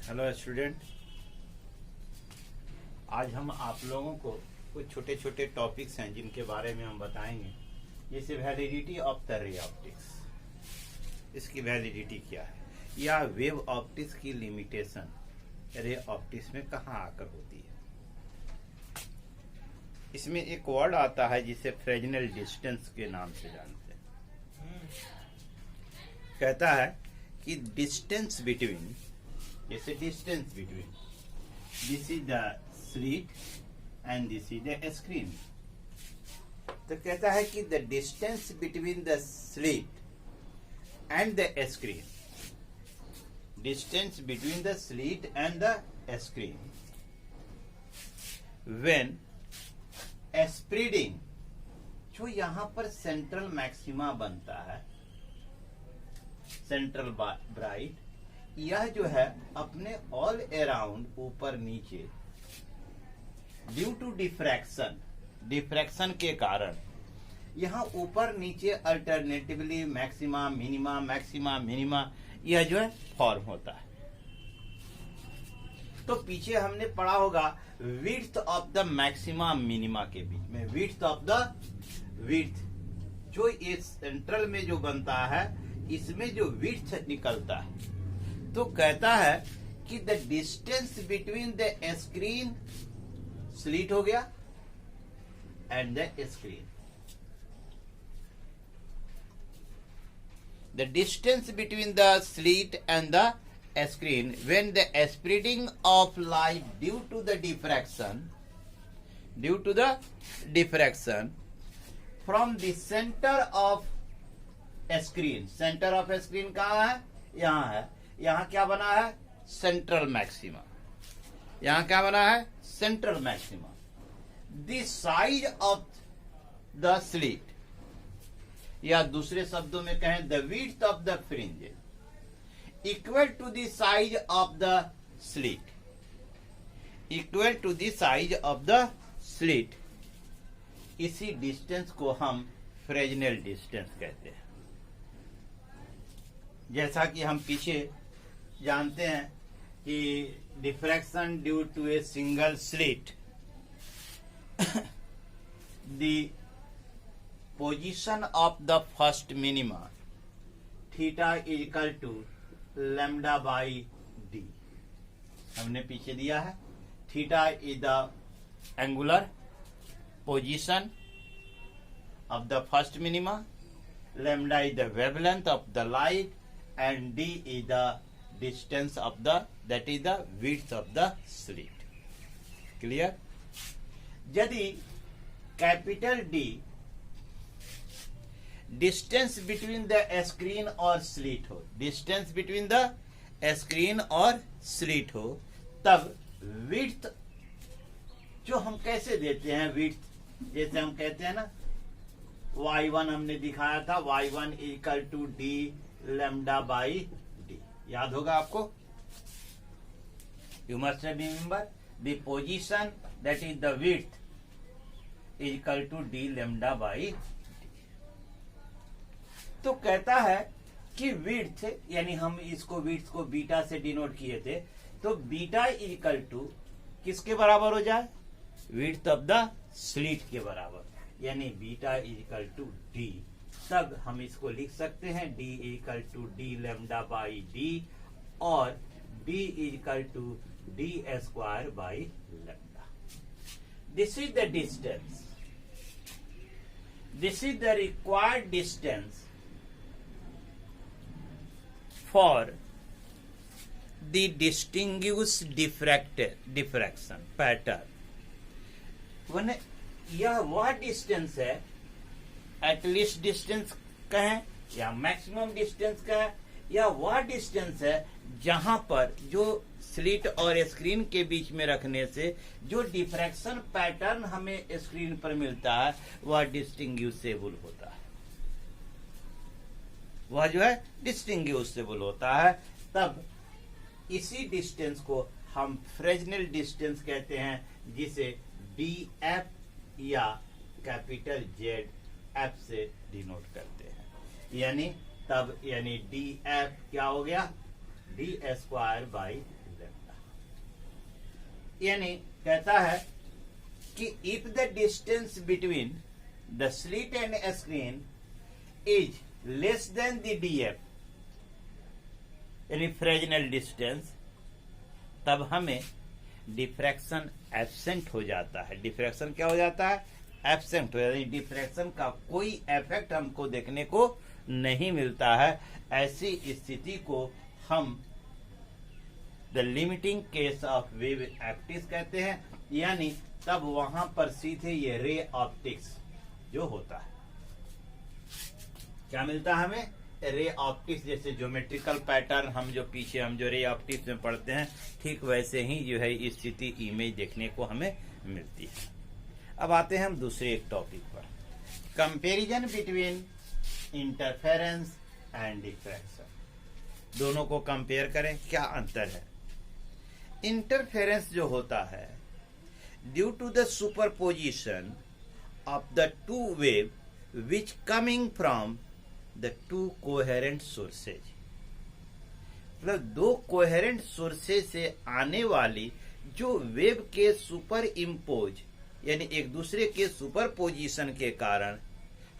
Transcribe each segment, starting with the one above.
Hello student, आज हम आप लोगों को कुछ छोटे छोटे टॉपिक्स हैं जिनके बारे में हम बताएंगे। जैसे validity of the ray optics, इसकी वैलिडिटी क्या है, या वेव ऑप्टिक्स की लिमिटेशन रे ऑप्टिक्स में कहाँ आकर होती है। इसमें एक वर्ड आता है जिसे फ्रेजनेल डिस्टेंस के नाम से जानते हैं। कहता है कि डिस्टेंस बिटवीन, जैसे distance between this is the slit and this is the screen. तो कहता है कि the distance between the slit and the screen, distance between the slit and the screen when spreading, जो यहां पर सेंट्रल मैक्सिमा बनता है, सेंट्रल ब्राइट, यह जो है अपने ऑल अराउंड ऊपर नीचे ड्यू टू डिफ्रैक्शन, डिफ्रैक्शन के कारण यहां ऊपर नीचे alternatively maxima minima, maxima minima, यह जो है फॉर्म होता है। तो पीछे हमने पढ़ा होगा width of the maxima minima के बीच में, विड्थ ऑफ द विड्थ, जो ये सेंट्रल में जो बनता है इसमें जो विड्थ निकलता है। तो कहता है कि the distance between the screen, slit हो गया, and the screen, the distance between the slit and the screen when the spreading of light due to the diffraction from the center of screen, center of screen कहाँ है, यहाँ है, यहाँ क्या बना है, सेंट्रल मैक्सिमा, यहाँ क्या बना है, central maxima, the size of the slit, या दूसरे शब्दों में कहें the width of the fringe equal to the size of the slit, equal to the size of the slit, इसी डिस्टेंस को हम फ्रेजनेल डिस्टेंस कहते हैं। जैसा कि हम पीछे जानते हैं कि diffraction due to a single slit, the position of the first minima theta is equal to lambda by D, हमने पीछे दिया है। Theta is the angular position of the first minima, lambda is the wavelength of the light, and D is the distance of the, that is the width of the slit. Clear? यदि capital D distance between the screen और slit हो, distance between the screen और slit हो, तब width जो हम कैसे देते हैं, विड्थ जैसे हम कहते हैं ना, y1 हमने दिखाया था, y1 equal to D lambda by D, याद होगा आपको। You must remember the position that is the width equal to D lambda by. तो कहता है कि विड्थ, यानी हम इसको विड्थ को बीटा से डिनोट किए थे, तो बीटा इक्वल टू किसके बराबर हो जाए, विड्थ ऑफ द स्लिट के बराबर, यानी बीटा इक्वल टू डी। तब हम इसको लिख सकते हैं D equal to D lambda by D, और D equal to D square by lambda. This is the distance, this is the required distance for the distinguished diffraction pattern। मैंने यह वह डिस्टेंस है, एटलीस्ट डिस्टेंस कहें या maximum distance कहें, या वह डिस्टेंस है जहां पर जो स्लिट और स्क्रीन के बीच में रखने से जो डिफ्रैक्शन पैटर्न हमें स्क्रीन पर मिलता है वह डिस्टिंग्विशेबल होता है, वह जो है डिस्टिंग्विशेबल होता है। तब इसी डिस्टेंस को हम फ्रेजनेल डिस्टेंस कहते हैं, जिसे डी एफ या कैपिटल जेड एफ से डिनोट करते हैं। यानी तब, यानी डी एफ क्या हो गया, डी स्क्वायर बाई लैम्डा। यानी कहता है कि if the distance between the slit and screen is less than the DF, यानी फ्रेजनल डिस्टेंस, तब हमें डिफ्रैक्शन एब्सेंट हो जाता है। डिफ्रैक्शन क्या हो जाता है? एब्सेंट हो जाता है। डिफ्रैक्शन का कोई इफेक्ट हमको देखने को नहीं मिलता है। ऐसी स्थिति को हम the limiting case of wave optics कहते हैं, यानी तब वहां पर सीधे ये रे ऑप्टिक्स जो होता है, क्या मिलता है हमें? Ray optics. जैसे ज्योमेट्रिकल पैटर्न हम जो रे ऑप्टिक्स में पढ़ते हैं, ठीक वैसे ही जो है स्थिति इमेज देखने को हमें मिलती है। अब आते हैं हम दूसरे एक टॉपिक पर, comparison between interference and diffraction. दोनों को कंपेयर करें, क्या अंतर है? इंटरफेरेंस जो होता है, due to the superposition of the two wave which coming from the two coherent sources, मतलब दो कोहेरेंट सोर्सेज से आने वाली जो वेव के सुपर इम्पोज, यानी एक दूसरे के सुपर पोजिशन के कारण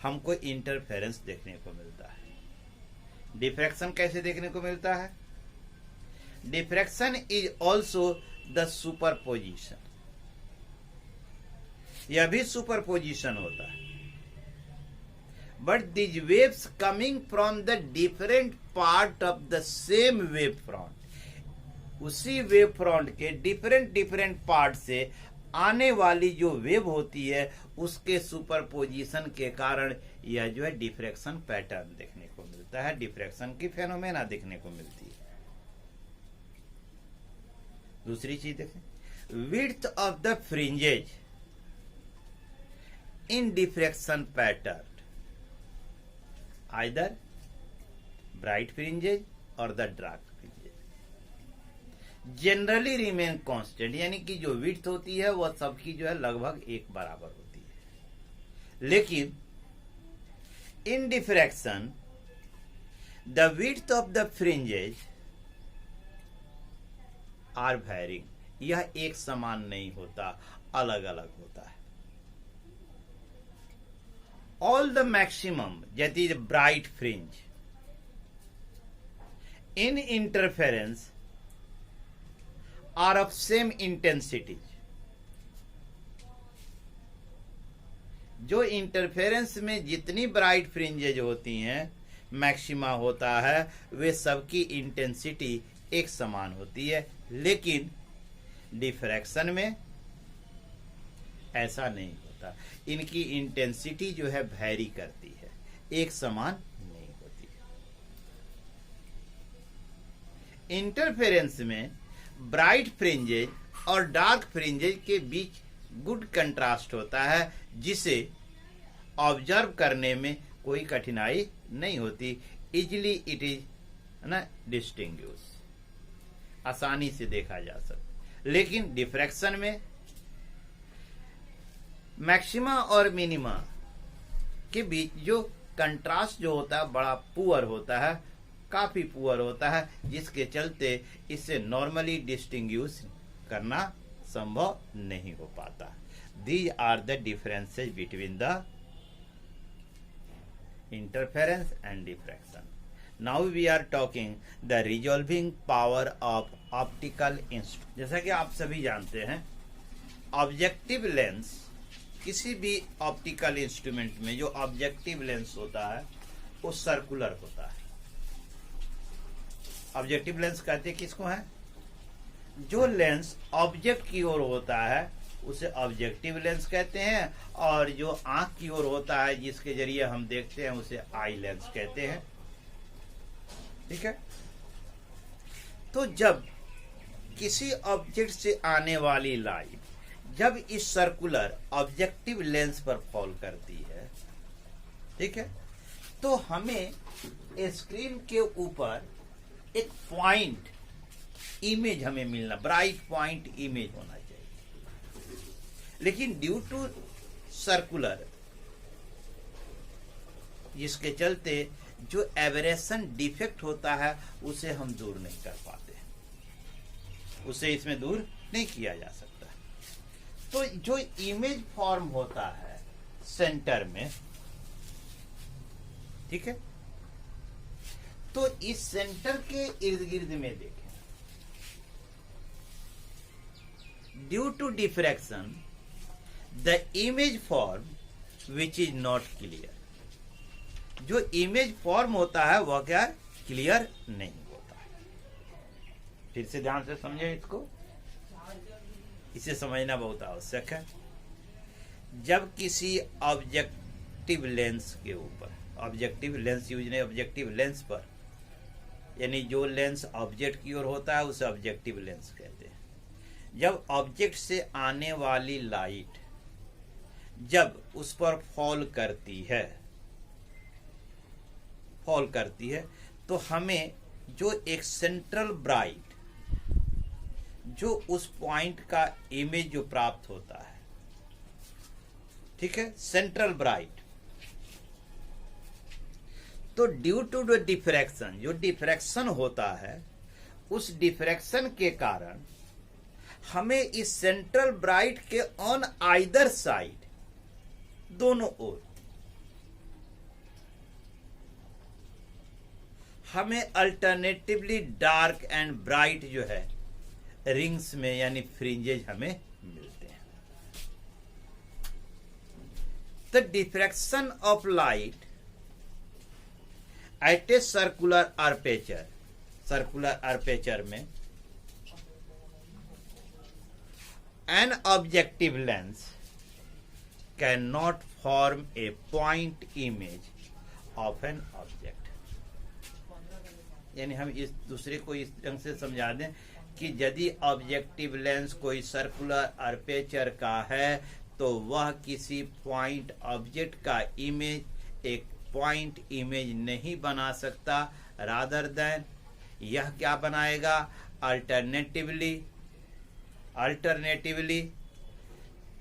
हमको इंटरफेरेंस देखने को मिलता है। डिफ्रैक्शन कैसे देखने को मिलता है? Diffraction is also the super position, यह भी सुपर पोजिशन होता है। But these waves coming from the different part of the same wave front, उसी वेव फ्रंट के डिफरेंट पार्ट से आने वाली जो वेव होती है उसके सुपरपोजिशन के कारण यह जो है डिफ्रैक्शन पैटर्न देखने को मिलता है, डिफ्रैक्शन की फेनोमेना देखने को मिलती है। दूसरी चीज देखें, width of the fringes in diffraction pattern, either bright fringes or the dark fringes generally remain constant, यानी कि जो विड्थ होती है वह सबकी जो है लगभग एक बराबर होती है। लेकिन in diffraction the width of the fringes are varying, यह एक समान नहीं होता, अलग अलग होता है। All the maximum, that is bright fringe, in interference are of same intensity. जो इंटरफेरेंस में जितनी ब्राइट फ्रिंजेज होती हैं, मैक्सिमा होता है, वे सबकी इंटेंसिटी एक समान होती है। लेकिन डिफ्रैक्शन में ऐसा नहीं होता, इनकी इंटेंसिटी जो है वैरी करती है, एक समान नहीं होती है। इंटरफेरेंस में ब्राइट फ्रिंजेज और डार्क फ्रिंजेज के बीच गुड कंट्रास्ट होता है, जिसे ऑब्जर्व करने में कोई कठिनाई नहीं होती। इजिली इट इज ना डिस्टिंग्विश, आसानी से देखा जा सकता। लेकिन डिफ्रैक्शन में मैक्सिमा और मिनिमा के बीच जो कंट्रास्ट जो होता है बड़ा पुअर होता है, काफी पुअर होता है, जिसके चलते इसे नॉर्मली डिस्टिंग्विश करना संभव नहीं हो पाता। These are the differences between the interference and diffraction. Now we are talking the resolving power of optical instrument. जैसा कि आप सभी जानते हैं, ऑब्जेक्टिव लेंस, किसी भी ऑप्टिकल इंस्ट्रूमेंट में जो ऑब्जेक्टिव लेंस होता है वो सर्कुलर होता है। ऑब्जेक्टिव लेंस कहते हैं किसको है? जो लेंस ऑब्जेक्ट की ओर होता है उसे ऑब्जेक्टिव लेंस कहते हैं, और जो आंख की ओर होता है जिसके जरिए हम देखते हैं उसे आई लेंस कहते हैं। ठीक है, तो जब किसी ऑब्जेक्ट से आने वाली लाइट जब इस सर्कुलर ऑब्जेक्टिव लेंस पर फॉल करती है, ठीक है, तो हमें स्क्रीन के ऊपर एक पॉइंट इमेज हमें मिलना, ब्राइट पॉइंट इमेज होना चाहिए। लेकिन ड्यू टू सर्कुलर, जिसके चलते जो एबरेशन डिफेक्ट होता है उसे हम दूर नहीं कर पाते, उसे इसमें दूर नहीं किया जा सकता। तो जो इमेज फॉर्म होता है सेंटर में, ठीक है, तो इस सेंटर के इर्द गिर्द में देखें, due to diffraction the image form which is not clear, जो इमेज फॉर्म होता है वह क्या क्लियर नहीं होता है। फिर से ध्यान से समझे इसको, इसे समझना बहुत आवश्यक है। जब किसी ऑब्जेक्टिव लेंस के ऊपर, ऑब्जेक्टिव लेंस यूज नहीं, ऑब्जेक्टिव लेंस पर, यानी जो लेंस ऑब्जेक्ट की ओर होता है उसे ऑब्जेक्टिव लेंस कहते हैं। जब ऑब्जेक्ट से आने वाली लाइट जब उस पर फॉल करती है तो हमें जो एक सेंट्रल ब्राइट, जो उस पॉइंट का इमेज जो प्राप्त होता है, ठीक है, सेंट्रल ब्राइट, तो ड्यू टू द डिफ्रैक्शन, जो डिफ्रैक्शन होता है उस डिफ्रैक्शन के कारण हमें इस सेंट्रल ब्राइट के ऑन आइदर साइड, दोनों ओर, हमें अल्टरनेटिवली डार्क एंड ब्राइट जो है रिंग्स में यानी फ्रिंजेज हमें मिलते हैं। The diffraction of light at a circular aperture, circular aperture में an objective lens can not form a point image of an object. यानी हम इस दूसरे को इस ढंग से समझा दें कि यदि ऑब्जेक्टिव लेंस कोई सर्कुलर अर्पेचर का है तो वह किसी पॉइंट ऑब्जेक्ट का इमेज एक पॉइंट इमेज नहीं बना सकता, रादर देन यह क्या बनाएगा, alternatively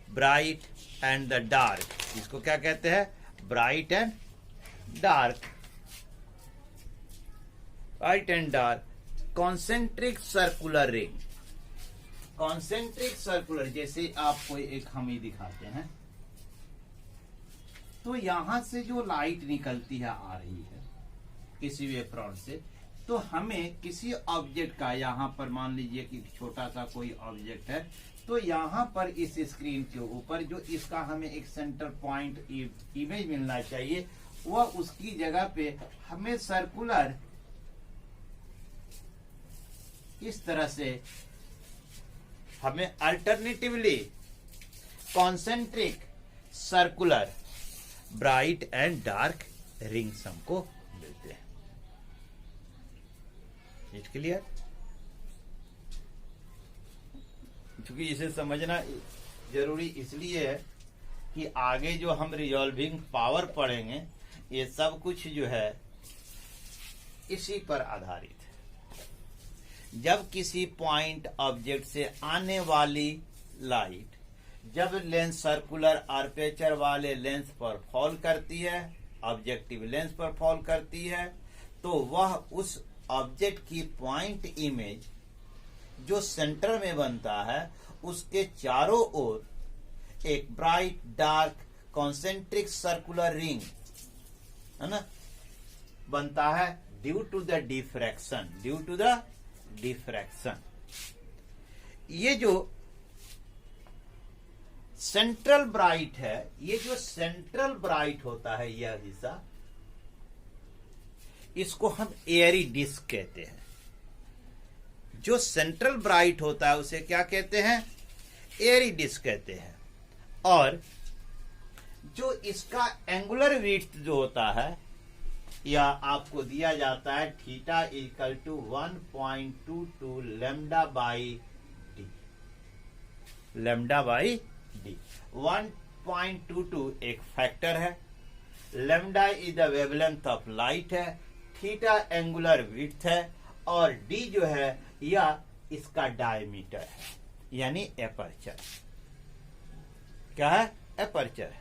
bright and the dark, इसको क्या कहते हैं, bright and dark, bright and dark concentric circular ring. Concentric circular, जैसे आपको एक हम ही दिखाते हैं, तो यहां से जो लाइट निकलती है, आ रही है किसी वेव फ्रंट से, तो हमें किसी ऑब्जेक्ट का, यहां पर मान लीजिए कि छोटा सा कोई ऑब्जेक्ट है, तो यहां पर इस स्क्रीन के ऊपर जो इसका हमें एक सेंटर पॉइंट इमेज मिलना चाहिए, वह उसकी जगह पे हमें सर्कुलर इस तरह से हमें alternatively concentric circular bright and dark rings हमको मिलते हैं। It clear? क्योंकि इसे समझना जरूरी इसलिए है कि आगे जो हम रिजॉल्विंग पावर पढ़ेंगे ये सब कुछ जो है इसी पर आधारित है। जब किसी पॉइंट ऑब्जेक्ट से आने वाली लाइट जब लेंस सर्कुलर आर्पेचर वाले लेंस पर फॉल करती है, ऑब्जेक्टिव लेंस पर फॉल करती है, तो वह उस ऑब्जेक्ट की पॉइंट इमेज जो सेंटर में बनता है उसके चारों ओर एक bright dark concentric circular ring है ना बनता है, ड्यू टू द डिफ्रैक्शन। ये जो सेंट्रल ब्राइट है, ये जो सेंट्रल ब्राइट होता है यह हिस्सा, इसको हम एयरी डिस्क कहते हैं। जो सेंट्रल ब्राइट होता है उसे क्या कहते हैं, एयरी डिस्क कहते हैं। और जो इसका एंगुलर विड्थ जो होता है या आपको दिया जाता है theta equal to 1.22 lambda by D. Lambda by D 1.22 एक फैक्टर है, lambda is the wavelength of light है, थीटा एंगुलर विड्थ है और डी जो है यह इसका डायमीटर है यानी एपर्चर। क्या है, एपर्चर है।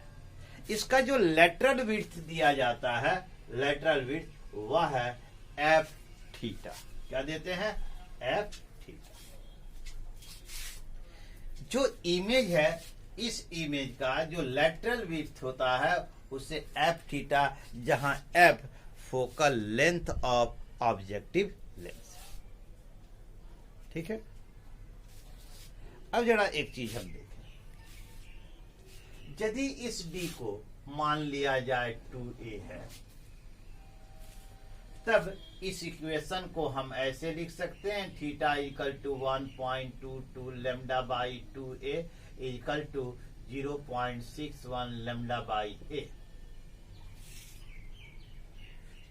इसका जो लेटरल विड्थ दिया जाता है, लेटरल विड्थ, वह है एफ थीटा। क्या देते हैं, एफ थीटा। जो इमेज है इस इमेज का जो लेटरल विड्थ होता है उसे एफ थीटा, जहां F focal length of objective lens. ठीक है, अब जरा एक चीज हम देखें, यदि इस डी को मान लिया जाए 2a है, तब इस इक्वेशन को हम ऐसे लिख सकते हैं, theta equal to 1.22 lambda by 2a equal to 0.61 lambda by a।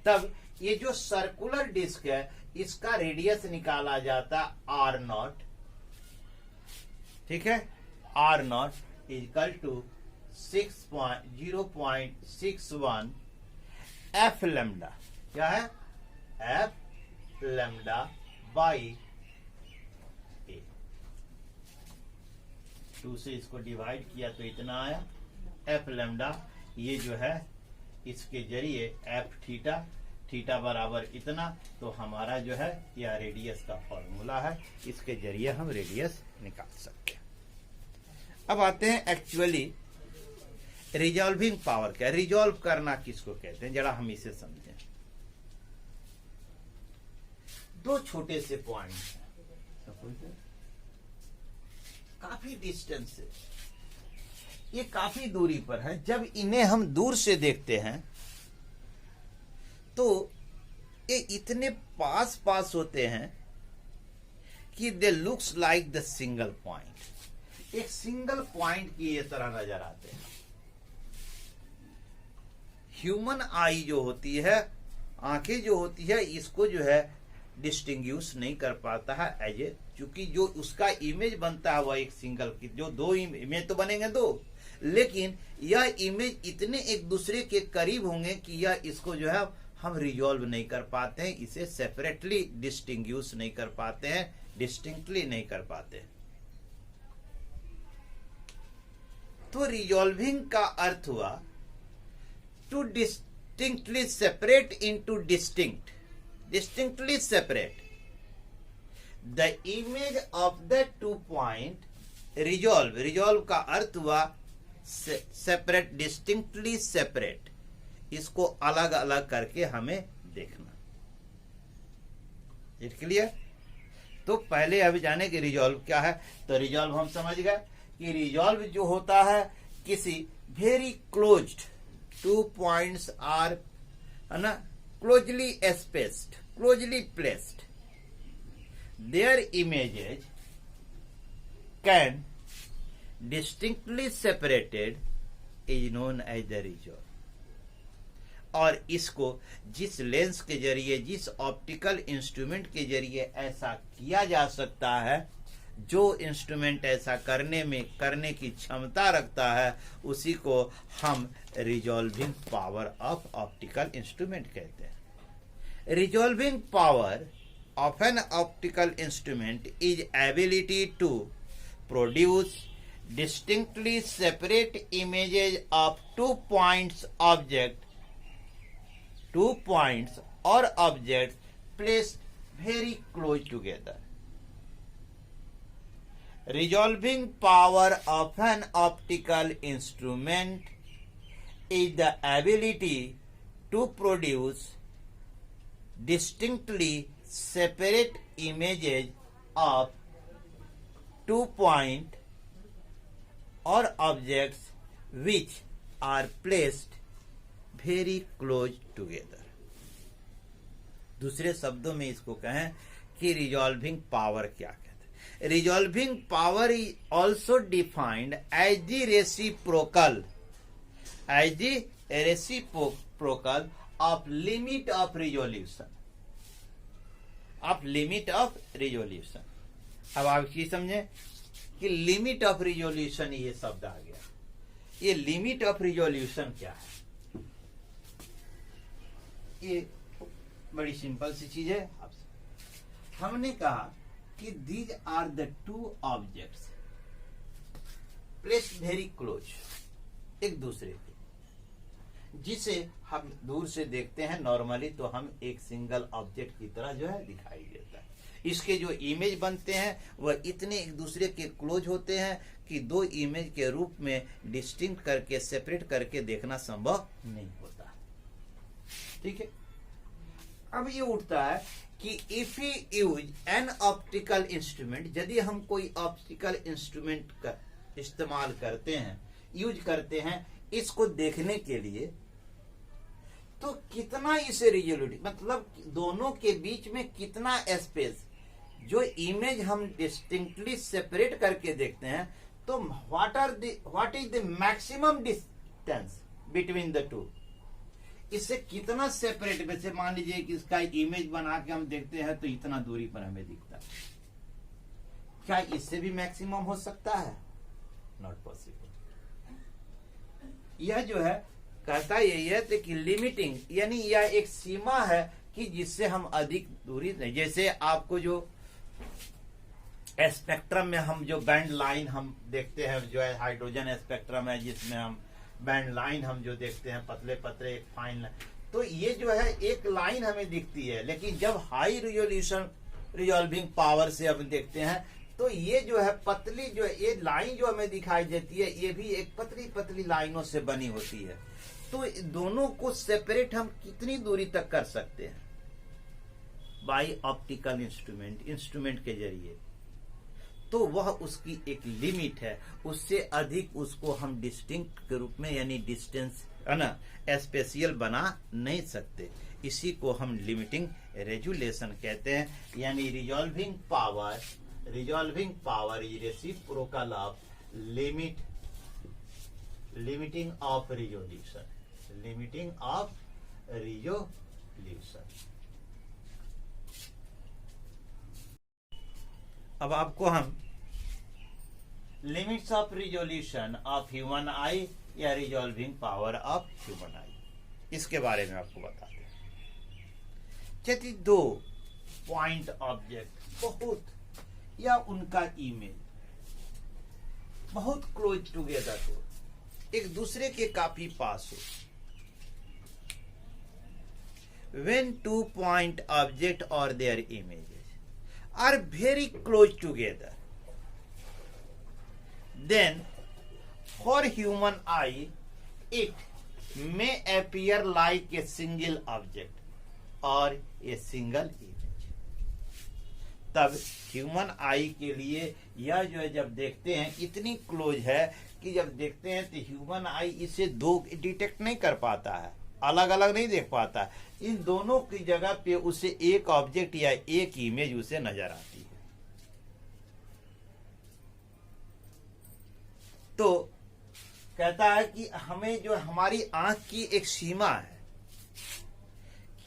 तब ये जो सर्कुलर डिस्क है इसका रेडियस निकाला जाता r0, ठीक है, r0 equal to 0.61 F lambda, क्या है, एफ लैम्डा बाई ए। 2 से इसको डिवाइड किया तो इतना आया एफ लैम्डा, ये जो है इसके जरिए एफ थीटा, थीटा बराबर इतना, तो हमारा जो है यह रेडियस का फॉर्मूला है, इसके जरिए हम रेडियस निकाल सकते हैं। अब आते हैं एक्चुअली रिजॉल्विंग पावर क्या, रिजॉल्व करना किसको कहते हैं, जरा हम इसे समझें। दो छोटे से पॉइंट हैं, काफी डिस्टेंस से, ये काफी दूरी पर है। जब इन्हें हम दूर से देखते हैं तो ये इतने पास पास होते हैं कि they looks like the single point, एक सिंगल पॉइंट की ये तरह नजर आते हैं। ह्यूमन आई जो होती है, आंखें जो होती है, इसको जो है डिस्टिंग्विश नहीं कर पाता है एज ए, क्योंकि जो उसका इमेज बनता है वह एक सिंगल की, जो दो इमेज तो बनेंगे दो, लेकिन यह इमेज इतने एक दूसरे के करीब होंगे कि यह इसको जो है हम रिजॉल्व नहीं कर पाते हैं, इसे सेपरेटली डिस्टिंग्विश नहीं कर पाते हैं, डिस्टिंक्टली नहीं कर पाते हैं। तो रिजॉल्विंग का अर्थ हुआ to distinctly separate into distinct, distinctly separate the image of the 2 point, resolve का अर्थ हुआ separate, distinctly separate, इसको अलग अलग करके हमें देखना। It clear? तो पहले अभी जाने कि रिजॉल्व क्या है। तो रिजॉल्व हम समझ गए कि रिजॉल्व जो होता है किसी वेरी क्लोज्ड 2 पॉइंट्स आर, है ना, closely spaced, closely placed, their images can distinctly separated is known as the resolve। और इसको जिस लेंस के जरिए, जिस ऑप्टिकल इंस्ट्रूमेंट के जरिए ऐसा किया जा सकता है, जो इंस्ट्रूमेंट ऐसा करने की क्षमता रखता है, उसी को हम resolving power of optical instrument कहते हैं। Resolving power of an optical instrument is ability to produce distinctly separate images of 2 points object, 2 points और object placed very close together. Resolving power of an optical instrument is the ability to produce distinctly separate images of 2 points or objects which are placed very close together। दूसरे शब्दों में इसको कहें कि resolving power क्या कहते हैं। Resolving power is also defined as the reciprocal of limit of resolution, अब आप ये समझे कि लिमिट ऑफ रिजोल्यूशन ये शब्द आ गया। ये लिमिट ऑफ रिजोल्यूशन क्या है? ये बड़ी सिंपल सी चीज है। हमने कहा कि these are the 2 objects placed very close, एक दूसरे के, जिसे हम दूर से देखते हैं नॉर्मली तो हम एक सिंगल ऑब्जेक्ट की तरह जो है दिखाई देता है। इसके जो इमेज बनते हैं वह इतने एक दूसरे के क्लोज होते हैं कि दो इमेज के रूप में डिस्टिंक्ट करके सेपरेट करके देखना संभव नहीं होता। ठीक है, अब ये उठता है कि if you use N optical instrument, यदि हम कोई ऑप्टिकल इंस्ट्रूमेंट का इस्तेमाल करते हैं, यूज करते हैं इसको देखने के लिए, तो कितना इसे रिजोल्यूटिव, मतलब दोनों के बीच में कितना स्पेस, जो इमेज हम डिस्टिंक्टली सेपरेट करके देखते हैं, तो what is the maximum distance between the to, इससे कितना सेपरेट, वैसे मान लीजिए कि इसका इमेज बना के हम देखते हैं तो इतना दूरी पर हमें दिखता है, क्या इससे भी मैक्सिमम हो सकता है? Not possible. यह जो है कहता यही है कि लिमिटिंग, यानी यह एक सीमा है कि जिससे हम अधिक दूरी नहीं, जैसे आपको जो स्पेक्ट्रम में हम जो बैंड लाइन हम देखते हैं, जो है हाइड्रोजन स्पेक्ट्रम है जिसमें हम बैंड लाइन हम जो देखते हैं, पतले पतले एक फाइन लाइन, तो ये जो है एक लाइन हमें दिखती है, लेकिन जब हाई रिजोल्यूशन रिजॉल्विंग पावर से हम देखते हैं तो ये जो है पतली, जो है ये लाइन जो हमें दिखाई देती है, ये भी एक पतली पतली लाइनों से बनी होती है। तो दोनों को सेपरेट हम कितनी दूरी तक कर सकते हैं? बाय ऑप्टिकल इंस्ट्रूमेंट के जरिए। तो वह उसकी एक लिमिट है, उससे अधिक उसको हम डिस्टिंक्ट के रूप में, यानी डिस्टेंस है ना, स्पेशियल बना नहीं सकते। इसी को हम लिमिटिंग रेजुलेशन कहते हैं, यानी resolving power is reciprocal of limiting of resolution. अब आपको हम limits of resolution of human eye या resolving power of human eye, इसके बारे में आपको बताते हैं। यदि दो पॉइंट ऑब्जेक्ट बहुत या उनका इमेज बहुत क्लोज टुगेदर हो, एक दूसरे के काफी पास हो, when 2 point object or their images are very close together, then for human eye it may appear like a single object or a single image। तब ह्यूमन आई के लिए यह जो है जब देखते हैं इतनी क्लोज है कि जब देखते हैं तो ह्यूमन आई इसे दो डिटेक्ट नहीं कर पाता है, अलग अलग नहीं देख पाता है, इन दोनों की जगह पे उसे एक ऑब्जेक्ट या एक इमेज उसे नजर आती है। तो कहता है कि हमें जो हमारी आंख की एक सीमा है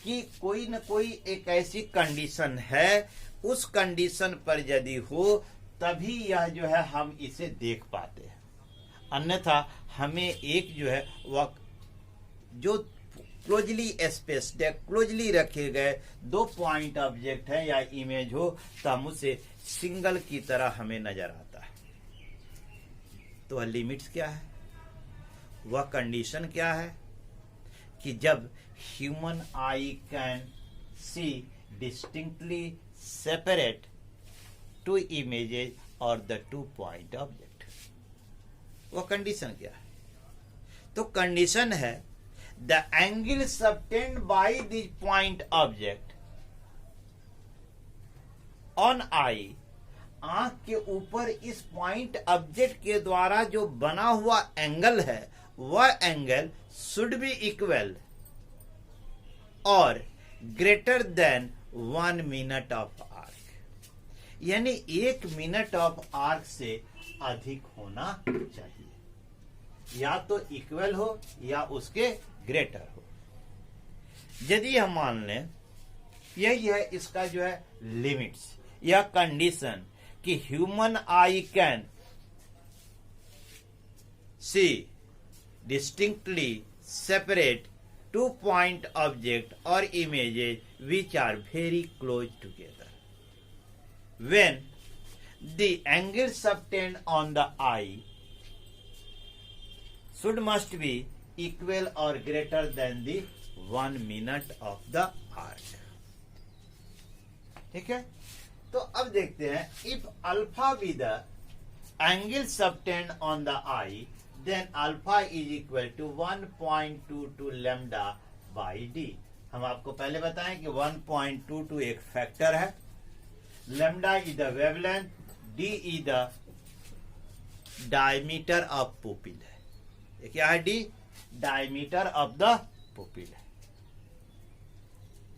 कि कोई न कोई एक ऐसी कंडीशन है, उस कंडीशन पर यदि हो तभी यह जो है हम इसे देख पाते हैं, अन्यथा हमें एक जो है वह जो क्लोजली स्पेस्ड, क्लोजली रखे गए दो पॉइंट ऑब्जेक्ट है या इमेज हो तो हम उसे सिंगल की तरह हमें नजर आता है। तो वह लिमिट्स क्या है, वह कंडीशन क्या है कि जब human eye can see distinctly separate two images और द 2 पॉइंट ऑब्जेक्ट, वह कंडीशन क्या है? तो कंडीशन है the angle subtended by the point object on eye, आंख के ऊपर इस पॉइंट ऑब्जेक्ट के द्वारा जो बना हुआ एंगल है वह एंगल शुड बी इक्वल और greater than 1 minute of arc, यानी 1 मिनट ऑफ आर्क से अधिक होना चाहिए, या तो इक्वल हो या उसके ग्रेटर हो। यदि हम मान लें यही है इसका जो है लिमिट्स या कंडीशन कि human eye can see distinctly separate 2 point object और images which are very close together when the angle subtend on the eye should must be equal or greater than the 1 minute of the arc। ठीक है, तो अब देखते हैं, if alpha be the angle subtend on the eye, then alpha is equal to 1.22 lambda by D. हम आपको पहले बताएं कि 1.22 एक फैक्टर है, lambda is the wavelength, D is the diameter of pupil है। ये क्या है? D diameter of the pupil है।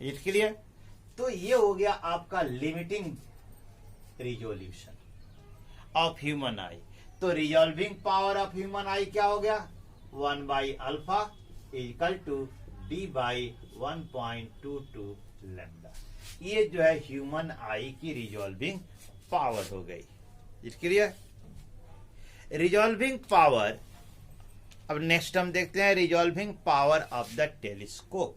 It clear? तो ये हो गया आपका limiting resolution of human eye. तो resolving power of human eye क्या हो गया? 1 by alpha equal to D by 1.22 lambda. ये जो है ह्यूमन आई की रिजॉल्विंग पावर हो गई। It clear? रिजॉल्विंग पावर, अब नेक्स्ट हम देखते हैं resolving power of the telescope.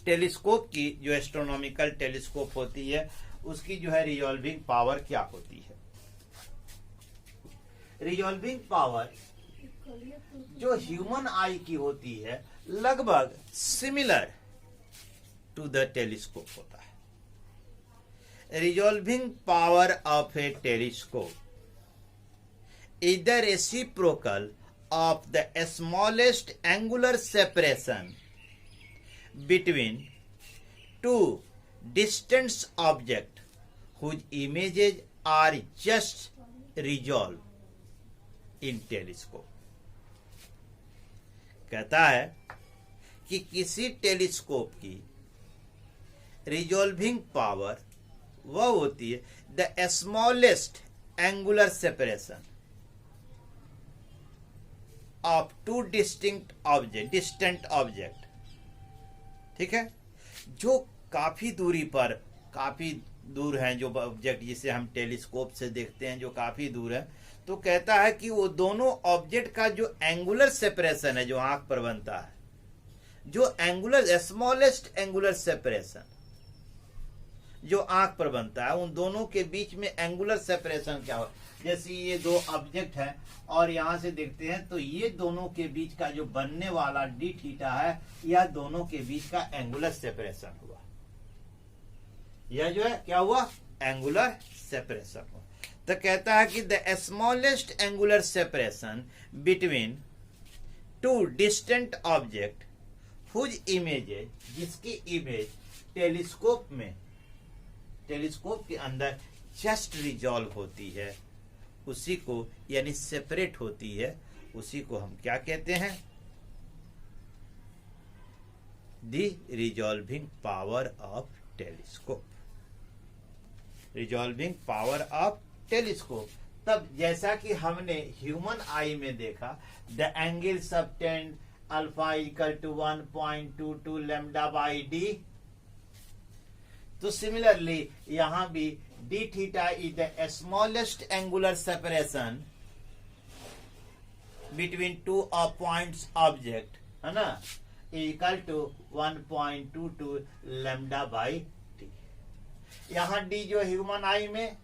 Telescope की जो एस्ट्रोनॉमिकल टेलीस्कोप होती है उसकी जो है रिजॉल्विंग पावर क्या होती है? रिजॉल्विंग पावर जो ह्यूमन आई की होती है लगभग सिमिलर टू द टेलीस्कोप होता है। Resolving power of A telescope is the reciprocal of the smallest angular separation between two distant objects whose images are just resolved in telescope। कहता है कि किसी टेलीस्कोप की रिजॉल्विंग पावर वह होती है the smallest angular separation of two distinct object. ठीक है, जो काफी दूरी पर, काफी दूर हैं जो ऑब्जेक्ट जिसे हम टेलीस्कोप से देखते हैं जो काफी दूर है, तो कहता है कि वो दोनों ऑब्जेक्ट का जो एंगुलर सेपरेशन है जो आंख पर बनता है, जो एंगुलर स्मॉलेस्ट एंगुलर सेपरेशन जो आंख पर बनता है, उन दोनों के बीच में एंगुलर सेपरेशन क्या हो? जैसे ये दो ऑब्जेक्ट है और यहां से देखते हैं तो ये दोनों के बीच का जो बनने वाला डी थीटा है, यह दोनों के बीच का एंगुलर सेपरेशन हुआ। यह जो है क्या हुआ? एंगुलर सेपरेशन हुआ। तो कहता है कि the smallest angular separation between two distant object whose images, जिसकी इमेज टेलीस्कोप के अंदर जस्ट रिजॉल्व होती है, उसी को यानी सेपरेट होती है, उसी को हम क्या कहते हैं? The resolving power of telescope. Resolving power of telescope. तब जैसा कि हमने ह्यूमन आई में देखा, the angle subtended alpha equal to 1.22 lambda by D, तो सिमिलरली यहां भी d theta is the smallest angular separation between two points object, है ना, equal to 1.22 lambda by T. यहां d जो ह्यूमन आई में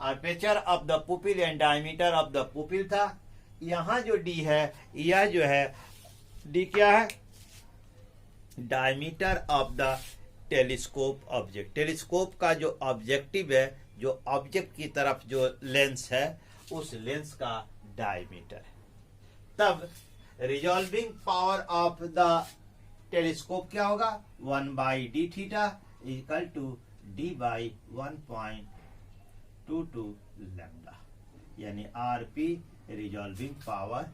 aperture of the pupil and diameter of the pupil था, यहां जो d है, यह जो है d क्या है? Diameter of the telescope object. Telescope का जो ऑब्जेक्टिव है, जो ऑब्जेक्ट की तरफ जो लेंस है, उस लेंस का डायमीटर है। तब resolving power of the telescope क्या होगा? 1 by D theta equal to D by 1.22 lambda, यानी RP resolving power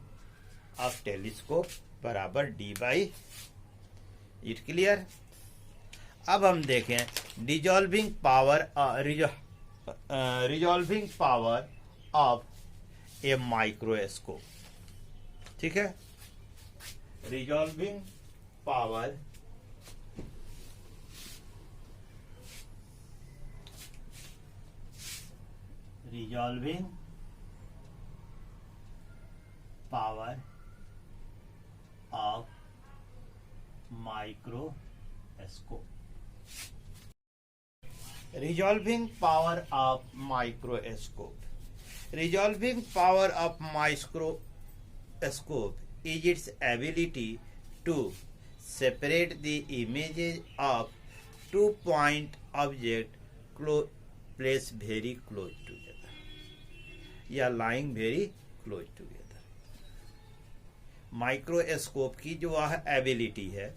of telescope बराबर डी बाई। It clear? अब हम देखें resolving power of a microscope. ठीक है, resolving power of microscope. Resolving power of microscope. Resolving power of microscope is its ability to separate the images of 2 point object place very close together या lying very close together। Microscope की जो वह ability है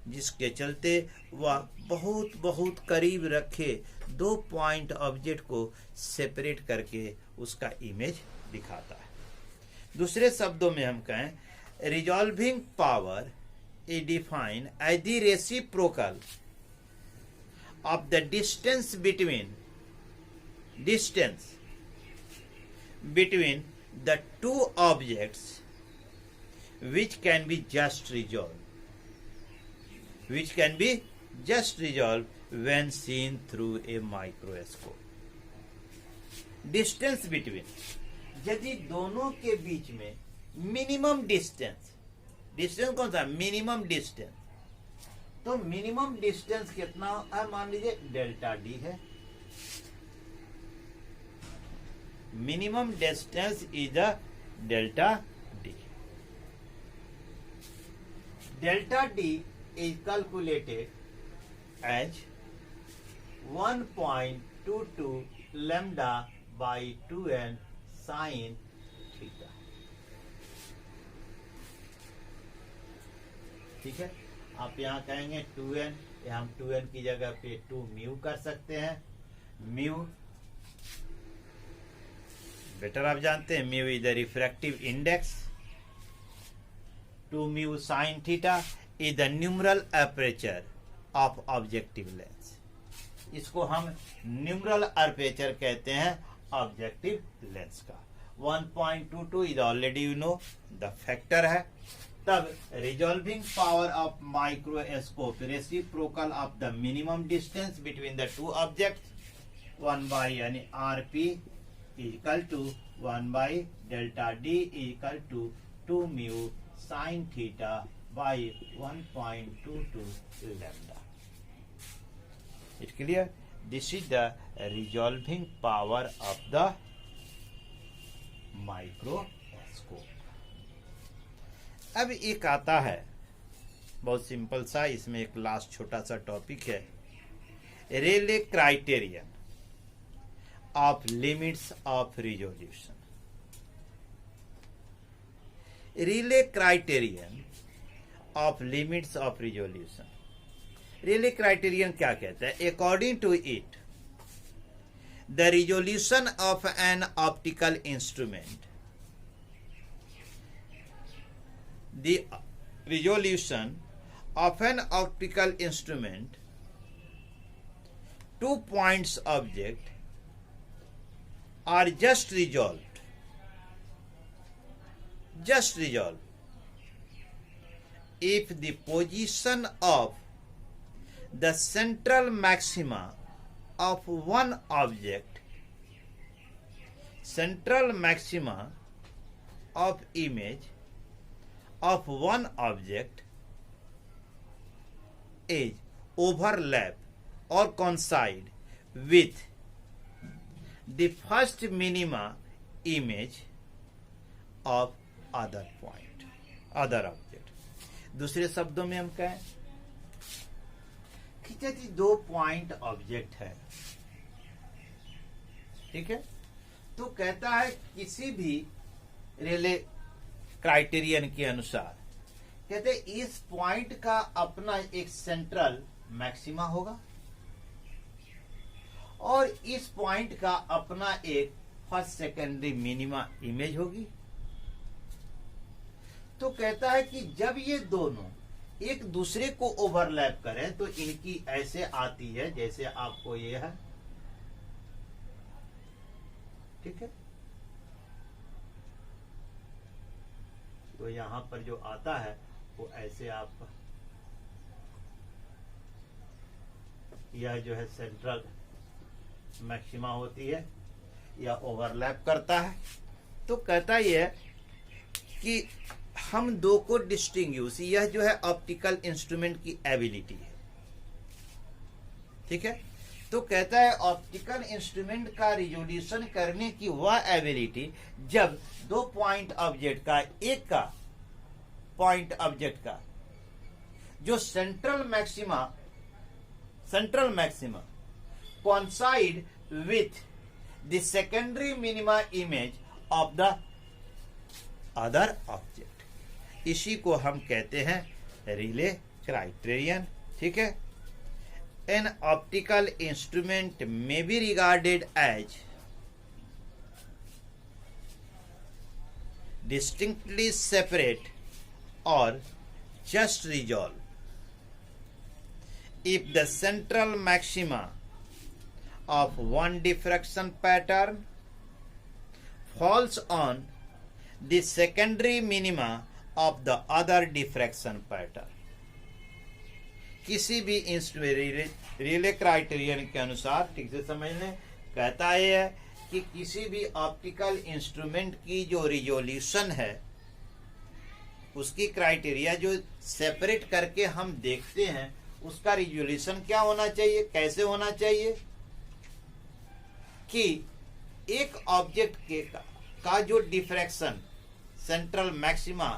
जिसके चलते वह बहुत बहुत करीब रखे 2 पॉइंट ऑब्जेक्ट को सेपरेट करके उसका इमेज दिखाता है। दूसरे शब्दों में हम कहें resolving power is defined as the reciprocal of the distance between the two objects which can be just resolved when seen through a microscope। Distance between, यदि दोनों के बीच में मिनिमम डिस्टेंस कौन सा? Minimum distance. तो मिनिमम डिस्टेंस कितना है? मान लीजिए डेल्टा डी है। Minimum distance is the delta D. Delta D is calculated as 1.22 lambda by 2n sin theta। ठीक है, आप यहाँ कहेंगे 2n, हम 2n की जगह पे 2 म्यू कर सकते हैं। म्यू बेटर आप जानते हैं, mu is the refractive index. 2 mu sin theta is the numeral aperture of objective lens। इसको हम न्यूमरल अपर्चर कहते हैं ऑब्जेक्टिव लेंस का। 1.22 is already you know the factor है। तब resolving power of microscope reciprocal of the minimum distance between the two object 1 by यानी RP equal to 1 by delta D equal to 2 mu sin theta by 1.22 lambda। It's clear? This is the resolving power of the microscope। अब एक आता है बहुत simple सा, इसमें एक last छोटा सा टॉपिक है, Rayleigh criterion of limits of resolution. Rayleigh criterion of limits of resolution. Rayleigh criterion क्या कहता है? According to it the resolution of an optical instrument, the resolution of an optical instrument 2 points object are just resolved if the position of the central maxima of one object, central maxima of image of one object is overlap or coincide with the first minima image of other object। दूसरे शब्दों में हम कहें कि यदि 2 point object है, ठीक है, तो कहता है किसी भी रेले क्राइटेरियन के अनुसार कहते इस पॉइंट का अपना एक सेंट्रल मैक्सिमा होगा और इस पॉइंट का अपना एक फर्स्ट सेकेंडरी मिनिमा इमेज होगी। तो कहता है कि जब ये दोनों एक दूसरे को ओवरलैप करें तो इनकी ऐसे आती है जैसे आपको ये है, ठीक है। तो यहां पर जो आता है वो ऐसे आपका यह जो है सेंट्रल मैक्सिमा होती है या ओवरलैप करता है। तो कहता यह कि हम दो को डिस्टिंग्विश, यह जो है ऑप्टिकल इंस्ट्रूमेंट की एबिलिटी है, ठीक है। तो कहता है ऑप्टिकल इंस्ट्रूमेंट का रिजोल्यूशन करने की वह एबिलिटी जब 2 पॉइंट ऑब्जेक्ट का, एक का पॉइंट ऑब्जेक्ट का जो central maxima central maxima coincide with the secondary minima image of the other object. इसी को हम कहते हैं रिले क्राइटेरियन. ठीक है. An optical instrument may be regarded as distinctly separate or just resolve if the central maxima of one diffraction pattern falls on the secondary minima of the other diffraction pattern. किसी भी relay criterion के अनुसार, ठीक से समझ लें, कहता है कि किसी भी ऑप्टिकल इंस्ट्रूमेंट की जो रिजोल्यूशन है, उसकी क्राइटेरिया जो सेपरेट करके हम देखते हैं, उसका रिजोल्यूशन क्या होना चाहिए, कैसे होना चाहिए कि एक ऑब्जेक्ट का जो diffraction central maxima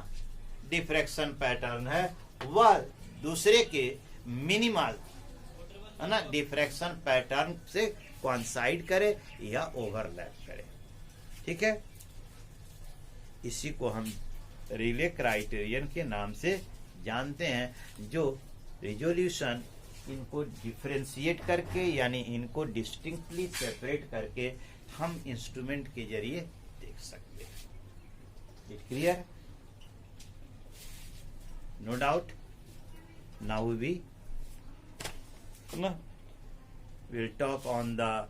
diffraction pattern है वह दूसरे के मिनिमल है ना डिफ्रैक्शन पैटर्न से कोइंसाइड करे या ओवरलैप करे. ठीक है. इसी को हम रिले क्राइटेरियन के नाम से जानते हैं, जो रिजोल्यूशन इनको डिफरेंशिएट करके यानी इनको डिस्टिंक्टली सेपरेट करके हम इंस्ट्रूमेंट के जरिए देख सकते हैं. It clear? No doubt. Now we will talk on the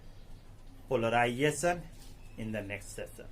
polarization in the next session.